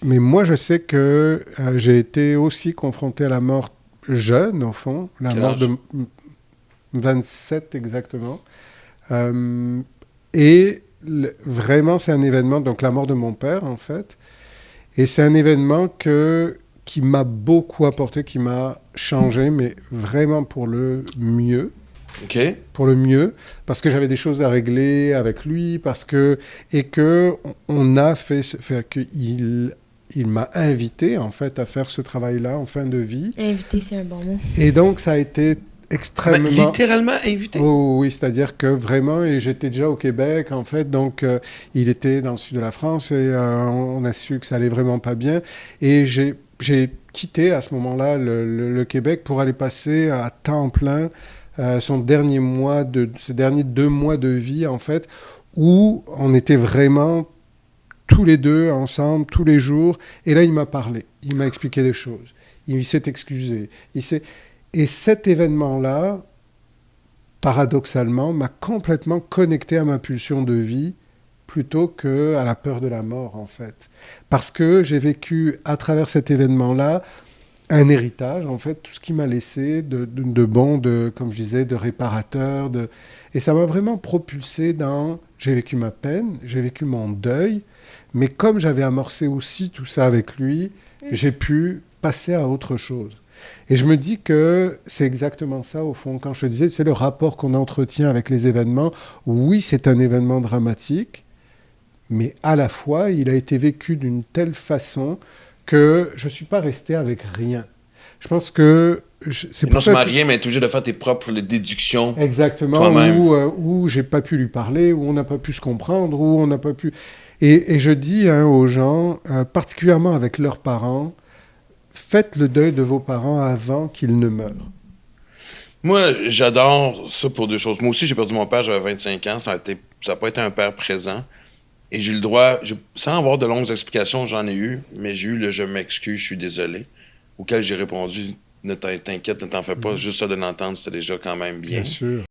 Mais moi, je sais que j'ai été aussi confronté à la mort jeune, au fond, la Quel mort de âge? 27 exactement. Euh, et vraiment, c'est un événement, donc la mort de mon père, en fait. Et c'est un événement qui m'a beaucoup apporté, qui m'a changé, mais vraiment pour le mieux. OK. Pour le mieux, parce que j'avais des choses à régler avec lui, et que on a fait que il m'a invité en fait à faire ce travail-là en fin de vie, Invité, c'est un bon mot. et donc ça a été Mais extrêmement. littéralement invité. Oh oui, c'est-à-dire que vraiment, et j'étais déjà au Québec en fait, donc il était dans le sud de la France et on a su que ça allait vraiment pas bien, et j'ai quitté à ce moment-là le Québec pour aller passer à temps plein ces derniers 2 mois de vie en fait, où on était vraiment tous les deux ensemble tous les jours, et là il m'a parlé, il m'a expliqué des choses, il s'est excusé, et cet événement-là paradoxalement, m'a complètement connecté à ma pulsion de vie plutôt qu'à la peur de la mort, en fait. Parce que j'ai vécu, à travers cet événement-là, un héritage, en fait, tout ce qui m'a laissé de bon, comme je disais, de réparateur. Et ça m'a vraiment propulsé dans... J'ai vécu ma peine, j'ai vécu mon deuil, mais comme j'avais amorcé aussi tout ça avec lui, j'ai pu passer à autre chose. Et je me dis que c'est exactement ça, au fond. Quand je te disais, c'est le rapport qu'on entretient avec les événements. Oui, c'est un événement dramatique, mais à la fois, il a été vécu d'une telle façon que je ne suis pas resté avec rien. Je pense que c'est Et non pour ça seulement que... rien, mais t'es obligé de faire tes propres déductions Exactement, toi-même. où j'ai pas pu lui parler, où on n'a pas pu se comprendre, où on n'a pas pu... Et je dis hein, aux gens, particulièrement avec leurs parents, faites le deuil de vos parents avant qu'ils ne meurent. Moi, j'adore ça pour deux choses. Moi aussi, j'ai perdu mon père, j'avais 25 ans. Ça n'a pas été un père présent. Et j'ai eu le droit, sans avoir de longues explications, j'en ai eu, mais j'ai eu le je m'excuse, je suis désolé, auquel j'ai répondu ne t'inquiète, ne t'en fais pas, juste ça de l'entendre, c'était déjà quand même Bien bien. sûr.